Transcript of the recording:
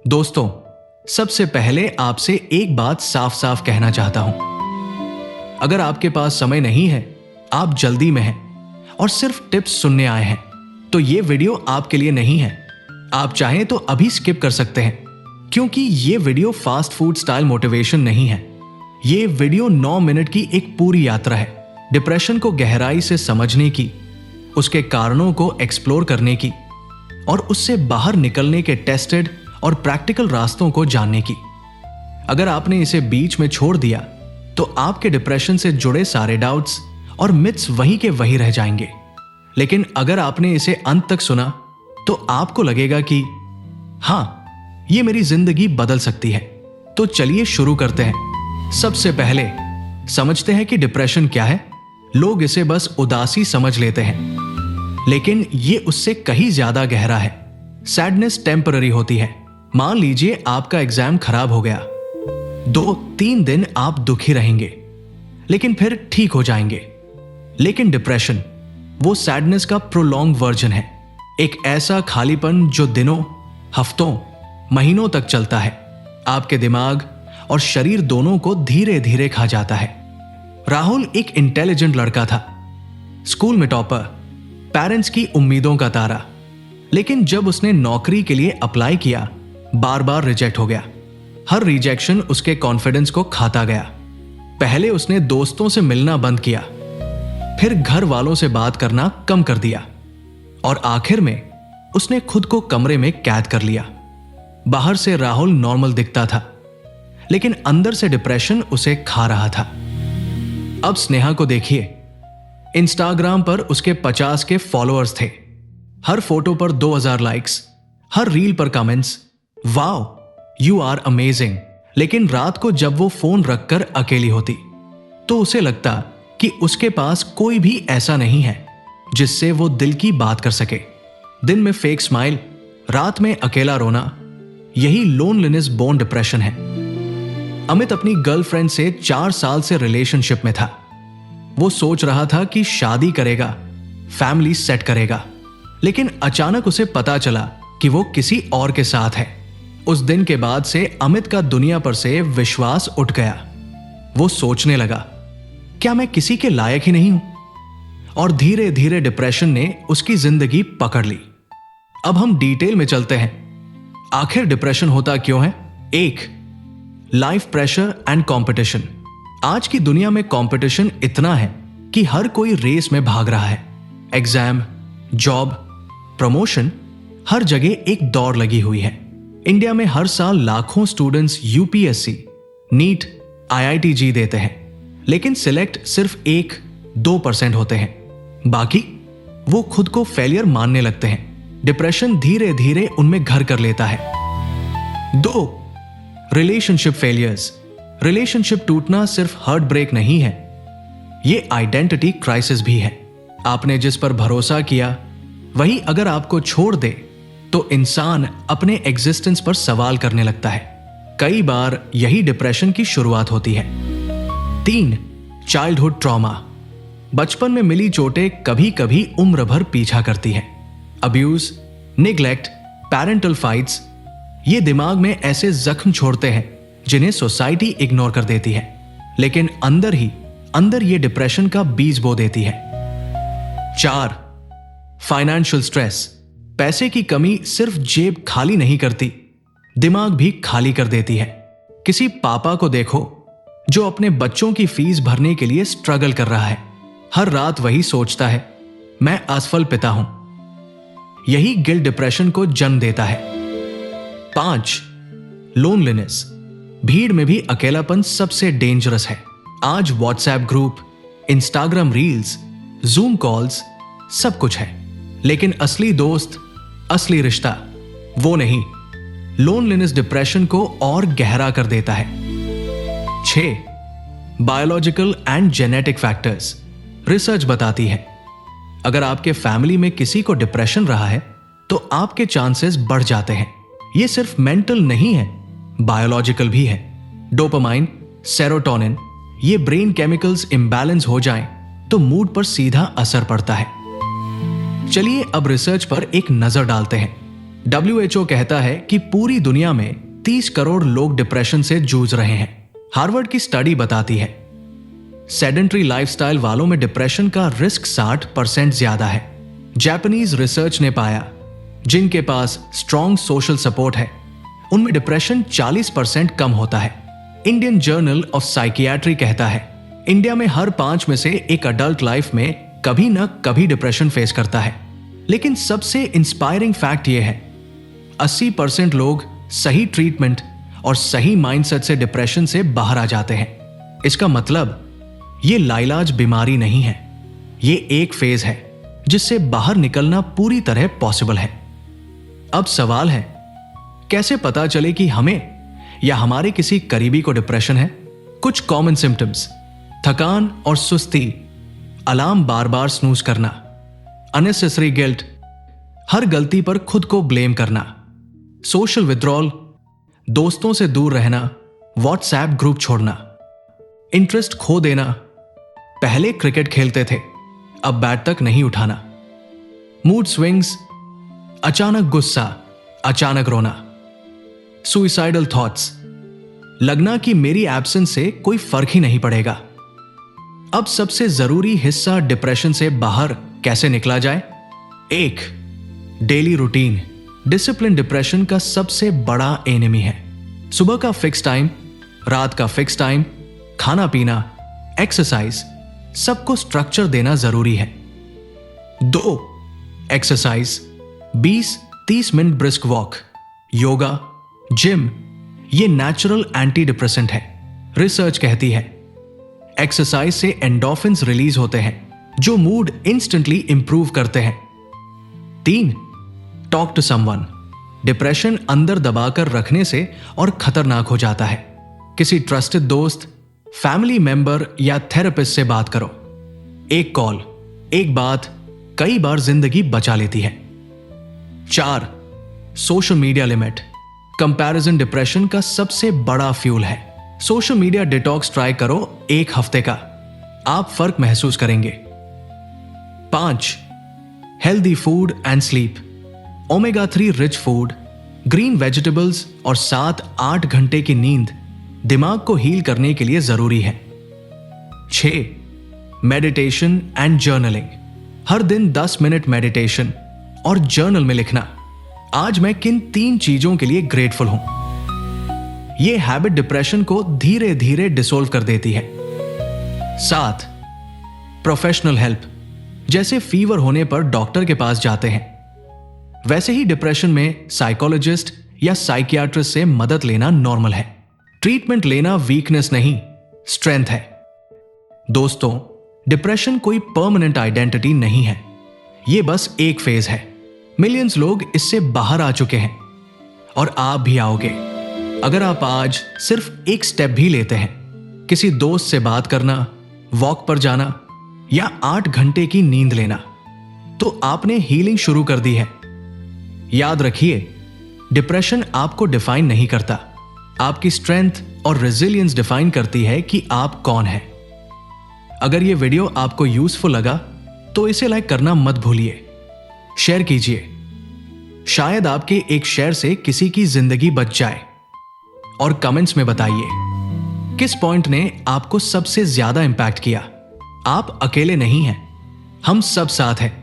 दोस्तों, सबसे पहले आपसे एक बात साफ साफ कहना चाहता हूं। अगर आपके पास समय नहीं है, आप जल्दी में हैं और सिर्फ टिप्स सुनने आए हैं, तो ये वीडियो आपके लिए नहीं है। आप चाहें तो अभी स्किप कर सकते हैं, क्योंकि ये video fast food style motivation नहीं है। ये वीडियो 9 मिनट की एक पूरी यात्रा है, डिप्रेशन को गहराई से समझने की, उसके कारणों को एक्सप्लोर करने की और उससे बाहर निकलने के टेस्टेड और प्रैक्टिकल रास्तों को जानने की। अगर आपने इसे बीच में छोड़ दिया तो आपके डिप्रेशन से जुड़े सारे डाउट्स और मिथ्स वहीं के वहीं रह जाएंगे। लेकिन अगर आपने इसे अंत तक सुना तो आपको लगेगा कि हां, ये मेरी जिंदगी बदल सकती है। तो चलिए शुरू करते हैं। सबसे पहले समझते हैं कि डिप्रेशन क्या है। लोग इसे बस उदासी समझ लेते हैं, लेकिन ये उससे कहीं ज्यादा गहरा है। सैडनेस टेम्पररी होती है। मान लीजिए आपका एग्जाम खराब हो गया, 2-3 दिन आप दुखी रहेंगे, लेकिन फिर ठीक हो जाएंगे। लेकिन डिप्रेशन वो सैडनेस का प्रोलॉन्ग वर्जन है, एक ऐसा खालीपन जो दिनों, हफ्तों, महीनों तक चलता है। आपके दिमाग और शरीर दोनों को धीरे धीरे खा जाता है। राहुल एक इंटेलिजेंट लड़का था, स्कूल में टॉपर, पेरेंट्स की उम्मीदों का तारा। लेकिन जब उसने नौकरी के लिए अप्लाई किया, बार बार रिजेक्ट हो गया। हर रिजेक्शन उसके कॉन्फिडेंस को खाता गया। पहले उसने दोस्तों से मिलना बंद किया, फिर घर वालों से बात करना कम कर दिया और आखिर में उसने खुद को कमरे में कैद कर लिया। बाहर से राहुल नॉर्मल दिखता था, लेकिन अंदर से डिप्रेशन उसे खा रहा था। अब स्नेहा को देखिए, इंस्टाग्राम पर उसके 50 के फॉलोअर्स थे, हर फोटो पर 2000 लाइक्स, हर रील पर comments, wow you are amazing. लेकिन रात को जब वो फोन रखकर अकेली होती तो उसे लगता कि उसके पास कोई भी ऐसा नहीं है जिससे वो दिल की बात कर सके। दिन में फेक स्माइल, रात में अकेला रोना, यही लोनलीनेस बोर्न डिप्रेशन है। अमित अपनी गर्लफ्रेंड से 4 साल से रिलेशनशिप में था। वो सोच रहा था कि शादी करेगा, फैमिली सेट करेगा, लेकिन अचानक उसे पता चला कि वो किसी और के साथ है। उस दिन के बाद से अमित का दुनिया पर से विश्वास उठ गया। वो सोचने लगा, क्या मैं किसी के लायक ही नहीं हूं? और धीरे धीरे डिप्रेशन ने उसकी जिंदगी पकड़ ली। अब हम डिटेल में चलते हैं। आखिर डिप्रेशन होता क्यों है? 1, लाइफ प्रेशर एंड कंपटीशन। आज की दुनिया में कंपटीशन इतना है कि हर कोई रेस में भाग रहा है। एग्जाम, जॉब, प्रमोशन, हर जगह एक दौड़ लगी हुई है। इंडिया में हर साल लाखों स्टूडेंट्स यूपीएससी, नीट, आईआईटी देते हैं, लेकिन सिलेक्ट सिर्फ 1-2% होते हैं। बाकी वो खुद को फेलियर मानने लगते हैं। डिप्रेशन धीरे धीरे उनमें घर कर लेता है। 2, रिलेशनशिप फेलियर्स। रिलेशनशिप टूटना सिर्फ हार्ट ब्रेक नहीं है, ये आइडेंटिटी क्राइसिस भी है। आपने जिस पर भरोसा किया वही अगर आपको छोड़ दे तो इंसान अपने एग्जिस्टेंस पर सवाल करने लगता है। कई बार यही डिप्रेशन की शुरुआत होती है। 3, चाइल्डहुड ट्रॉमा। बचपन में मिली चोटें कभी कभी उम्र भर पीछा करती हैं। अब्यूज, निग्लेक्ट, पेरेंटल फाइट्स, ये दिमाग में ऐसे जख्म छोड़ते हैं जिन्हें सोसाइटी इग्नोर कर देती है, लेकिन अंदर ही अंदर ये डिप्रेशन का बीज बो देती है। 4, फाइनेंशियल स्ट्रेस। पैसे की कमी सिर्फ जेब खाली नहीं करती, दिमाग भी खाली कर देती है। किसी पापा को देखो जो अपने बच्चों की फीस भरने के लिए स्ट्रगल कर रहा है। हर रात वही सोचता है, मैं असफल पिता हूं। यही गिल्ट डिप्रेशन को जन्म देता है। 5, लोनलीनेस। भीड़ में भी अकेलापन सबसे डेंजरस है। आज WhatsApp group, Instagram reels, zoom calls, सब कुछ है, लेकिन असली दोस्त, असली रिश्ता वो नहीं। लोनलीनेस डिप्रेशन को और गहरा कर देता है। 6, biological and genetic factors. Research बताती है अगर आपके फैमिली में किसी को डिप्रेशन रहा है तो आपके चांसेस बढ़ जाते हैं। ये सिर्फ मेंटल नहीं है, बायोलॉजिकल भी है। डोपामाइन, सेरोटोनिन, ये ब्रेन केमिकल्स इंबैलेंस हो जाएं तो मूड पर सीधा असर पड़ता है। चलिए अब रिसर्च पर एक नजर डालते हैं। WHO कहता है कि पूरी दुनिया में 30 करोड़ लोग डिप्रेशन से जूझ रहे हैं। हार्वर्ड की स्टडी बताती है सेडेंटरी लाइफस्टाइल वालों में डिप्रेशन का रिस्क 60% ज्यादा है। जापानीज रिसर्च ने पाया जिनके पास स्ट्रॉन्ग सोशल सपोर्ट है उनमें डिप्रेशन 40% कम होता है। इंडियन जर्नल ऑफ साइकियाट्री कहता है इंडिया में हर 5 में से एक अडल्ट लाइफ में कभी न कभी डिप्रेशन फेस करता है। लेकिन सबसे इंस्पायरिंग फैक्ट यह है 80% लोग सही ट्रीटमेंट और सही माइंडसेट से डिप्रेशन से बाहर आ जाते हैं। इसका मतलब ये लाइलाज बीमारी नहीं है, ये एक फेज है जिससे बाहर निकलना पूरी तरह पॉसिबल है। अब सवाल है कैसे पता चले कि हमें या हमारे किसी करीबी को डिप्रेशन है। कुछ कॉमन सिम्टम्स: थकान और सुस्ती, अलार्म बार बार स्नूज करना, अननेसेसरी गिल्ट, हर गलती पर खुद को ब्लेम करना, सोशल विथड्रॉल, दोस्तों से दूर रहना, व्हाट्सएप ग्रुप छोड़ना, इंटरेस्ट खो देना, पहले क्रिकेट खेलते थे अब बैट तक नहीं उठाना, मूड स्विंग्स, अचानक गुस्सा, अचानक रोना, सुइसाइडल थॉट्स, लगना कि मेरी एब्सेंस से कोई फर्क ही नहीं पड़ेगा। अब सबसे जरूरी हिस्सा डिप्रेशन से बाहर कैसे निकला जाए। 1. Daily routine. डिसिप्लिन डिप्रेशन का सबसे बड़ा एनिमी है। सुबह का फिक्स टाइम, रात का फिक्स टाइम, खाना पीना, एक्सरसाइज, सबको स्ट्रक्चर देना जरूरी है। 2. Exercise 20-30 minute brisk walk, yoga, gym, ये नेचुरल एंटी डिप्रेसेंट है। रिसर्च कहती है एक्सरसाइज से एंडोर्फिन्स रिलीज होते हैं जो मूड इंस्टेंटली इंप्रूव करते हैं। 3. Talk to someone. डिप्रेशन अंदर दबाकर रखने से और खतरनाक हो जाता है। किसी ट्रस्टेड दोस्त, फैमिली मेंबर या थेरेपिस्ट से बात करो। एक कॉल, एक बात कई बार जिंदगी बचा लेती है। 4. Social media limit. Comparison depression का सबसे बड़ा फ्यूल है। सोशल मीडिया डिटॉक्स ट्राई करो 1 हफ्ते का, आप फर्क महसूस करेंगे। 5. Healthy food and sleep. Omega 3 rich food, green vegetables और 7-8 घंटे की नींद दिमाग को हील करने के लिए जरूरी है। 6. Meditation and journaling. हर दिन 10 मिनट मेडिटेशन और जर्नल में लिखना आज मैं किन 3 चीजों के लिए ग्रेटफुल हूं। यह हैबिट डिप्रेशन को धीरे धीरे डिसोल्व कर देती है। 7. Professional help. जैसे फीवर होने पर डॉक्टर के पास जाते हैं वैसे ही डिप्रेशन में साइकोलॉजिस्ट या साइकियाट्रिस्ट से मदद लेना नॉर्मल है। ट्रीटमेंट लेना वीकनेस नहीं, स्ट्रेंथ है। दोस्तों, डिप्रेशन कोई परमानेंट आइडेंटिटी नहीं है, यह बस एक फेज है। मिलियंस लोग इससे बाहर आ चुके हैं और आप भी आओगे अगर आप आज सिर्फ एक स्टेप भी लेते हैं। किसी दोस्त से बात करना, वॉक पर जाना या 8 घंटे की नींद लेना, तो आपने हीलिंग शुरू कर दी है। याद रखिए, डिप्रेशन आपको डिफाइन नहीं करता, आपकी स्ट्रेंथ और रेजिलियंस डिफाइन करती है कि आप कौन हैं। अगर यह वीडियो आपको यूजफुल लगा तो इसे लाइक करना मत भूलिए, शेयर कीजिए, शायद आपके एक शेयर से किसी की जिंदगी बच जाए। और कमेंट्स में बताइए किस पॉइंट ने आपको सबसे ज्यादा इंपैक्ट किया। आप अकेले नहीं हैं, हम सब साथ हैं।